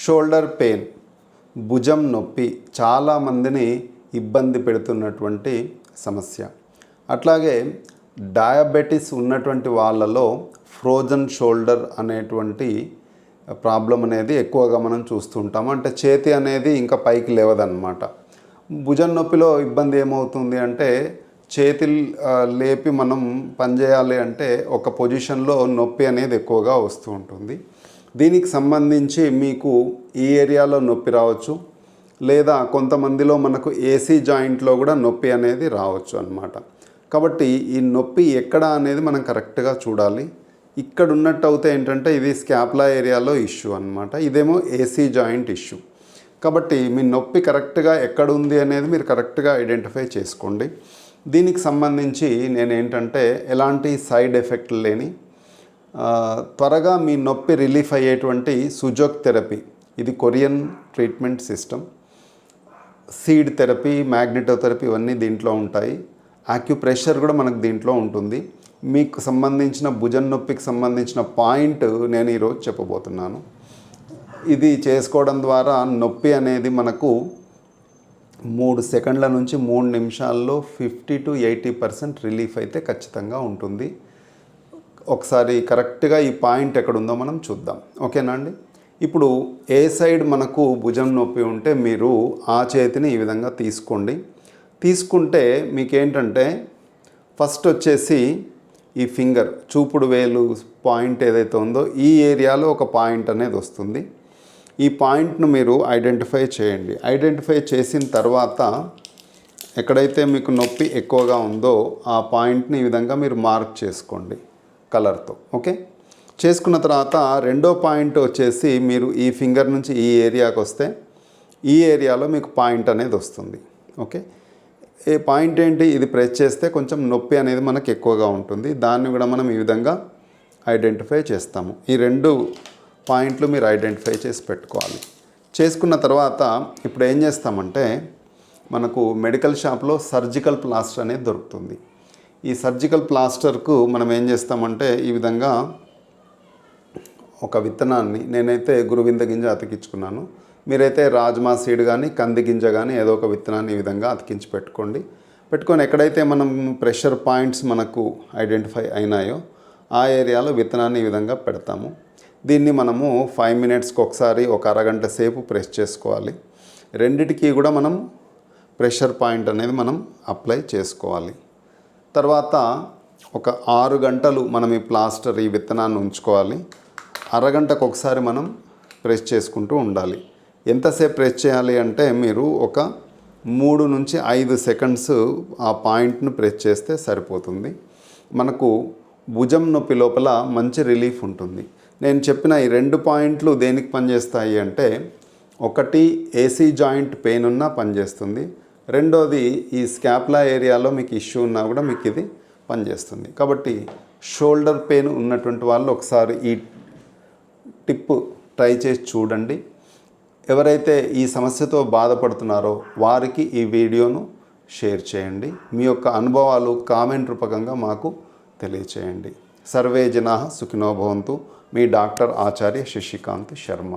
Shoulder pain, భుజం నొప్పి చాలామందిని ఇబ్బంది పెడుతున్నటువంటి సమస్య. అట్లాగే డయాబెటీస్ ఉన్నటువంటి వాళ్ళలో ఫ్రోజన్ షోల్డర్ అనేటువంటి ప్రాబ్లం అనేది ఎక్కువగా మనం చూస్తూ ఉంటాము. అంటే చేతి అనేది ఇంకా పైకి లేవదన్నమాట. భుజం నొప్పిలో ఇబ్బంది ఏమవుతుంది అంటే చేతి లేపి మనం పనిచేయాలి అంటే ఒక పొజిషన్లో నొప్పి అనేది ఎక్కువగా వస్తూ ఉంటుంది. దీనికి సంబంధించి మీకు ఈ ఏరియాలో నొప్పి రావచ్చు, లేదా కొంతమందిలో మనకు ఏసీ జాయింట్లో కూడా నొప్పి అనేది రావచ్చు అన్నమాట. కాబట్టి ఈ నొప్పి ఎక్కడ అనేది మనం కరెక్ట్గా చూడాలి. ఇక్కడ ఉన్నట్టు అయితే ఏంటంటే ఇది స్కాపులా ఏరియాలో ఇష్యూ అన్నమాట, ఇదేమో ఏసీ జాయింట్ ఇష్యూ. కాబట్టి మీ నొప్పి కరెక్ట్గా ఎక్కడ ఉంది అనేది మీరు కరెక్ట్గా ఐడెంటిఫై చేసుకోండి. దీనికి సంబంధించి నేను ఏంటంటే ఎలాంటి సైడ్ ఎఫెక్ట్లు లేని త్వరగా మీ నొప్పి రిలీఫ్ అయ్యేటువంటి సుజోక్ థెరపీ, ఇది Korean treatment system. Seed therapy, magnetotherapy ఇవన్నీ దీంట్లో ఉంటాయి. యాక్యుప్రెషర్ కూడా మనకు దీంట్లో ఉంటుంది. మీకు సంబంధించిన భుజం నొప్పికి సంబంధించిన పాయింట్ నేను ఈరోజు చెప్పబోతున్నాను. ఇది చేసుకోవడం ద్వారా నొప్పి అనేది మనకు 3 సెకండ్ల నుంచి 3 నిమిషాల్లో 50 to 80% రిలీఫ్ అయితే ఖచ్చితంగా ఉంటుంది. ఒకసారి కరెక్ట్గా ఈ పాయింట్ ఎక్కడుందో మనం చూద్దాం. ఓకేనా అండి? ఇప్పుడు ఏ సైడ్ మనకు భుజం నొప్పి ఉంటే మీరు ఆ చేతిని ఈ విధంగా తీసుకోండి. తీసుకుంటే మీకేంటంటే ఫస్ట్ వచ్చేసి ఈ ఫింగర్ చూపుడు వేలు పాయింట్ ఏదైతే ఉందో ఈ ఏరియాలో ఒక పాయింట్ అనేది వస్తుంది. ఈ పాయింట్ను మీరు ఐడెంటిఫై చేయండి. ఐడెంటిఫై చేసిన తర్వాత ఎక్కడైతే మీకు నొప్పి ఎక్కువగా ఉందో ఆ పాయింట్ని ఈ విధంగా మీరు మార్క్ చేసుకోండి కలర్తో. ఓకే, చేసుకున్న తర్వాత రెండో పాయింట్ వచ్చేసి మీరు ఈ ఫింగర్ నుంచి ఈ ఏరియాకి వస్తే ఈ ఏరియాలో మీకు పాయింట్ అనేది వస్తుంది. ఓకే, ఈ పాయింట్ ఏంటి, ఇది ప్రెస్ చేస్తే కొంచెం నొప్పి అనేది మనకు ఎక్కువగా ఉంటుంది. దాన్ని కూడా మనం ఈ విధంగా ఐడెంటిఫై చేస్తాము. ఈ 2 పాయింట్లు మీరు ఐడెంటిఫై చేసి పెట్టుకోవాలి. చేసుకున్న తర్వాత ఇప్పుడు ఏం చేస్తామంటే మనకు మెడికల్ షాప్లో సర్జికల్ ప్లాస్టర్ అనేది దొరుకుతుంది. ఈ సర్జికల్ ప్లాస్టర్కు మనం ఏం చేస్తామంటే ఈ విధంగా ఒక విత్తనాన్ని, నేనైతే గురువింద గింజ అతికించుకున్నాను, మీరైతే రాజ్మా సీడ్ కానీ కంది గింజ కానీ ఏదో ఒక విత్తనాన్ని ఈ విధంగా అతికించి పెట్టుకొని ఎక్కడైతే మనం ప్రెషర్ పాయింట్స్ మనకు ఐడెంటిఫై అయినాయో ఆ ఏరియాలో విత్తనాన్ని ఈ విధంగా పెడతాము. దీన్ని మనము 5 మినిట్స్కి ఒకసారి ఒక అరగంట సేపు ప్రెస్ చేసుకోవాలి. రెండిటికి కూడా మనం ప్రెషర్ పాయింట్ అనేది మనం అప్లై చేసుకోవాలి. తర్వాత ఒక 6 గంటలు మనం ఈ ప్లాస్టర్ ఈ విత్తనాన్ని ఉంచుకోవాలి. అరగంటకు ఒకసారి మనం ప్రెస్ చేసుకుంటూ ఉండాలి. ఎంతసేపు ప్రెస్ చేయాలి అంటే మీరు ఒక 3 నుంచి 5 సెకండ్స్ ఆ పాయింట్ను ప్రెస్ చేస్తే సరిపోతుంది. మనకు భుజం నొప్పి లోపల మంచి రిలీఫ్ ఉంటుంది. నేను చెప్పిన ఈ 2 పాయింట్లు దేనికి పనిచేస్తాయి అంటే, ఒకటి ఏసీ జాయింట్ పెయిన్ ఉన్నా పనిచేస్తుంది, రెండోది ఈ స్కాపులా ఏరియాలో మీకు ఇష్యూ ఉన్నా కూడా మీకు ఇది పనిచేస్తుంది. కాబట్టి షోల్డర్ పెయిన్ ఉన్నటువంటి వాళ్ళు ఒకసారి ఈ టిప్ ట్రై చేసి చూడండి. ఎవరైతే ఈ సమస్యతో బాధపడుతున్నారో వారికి ఈ వీడియోను షేర్ చేయండి. మీ యొక్క అనుభవాలు కామెంట్ రూపకంగా మాకు తెలియచేయండి. సర్వే జనాః సుఖినో భవంతు. మీ డాక్టర్ ఆచార్య శశికాంత్ శర్మ.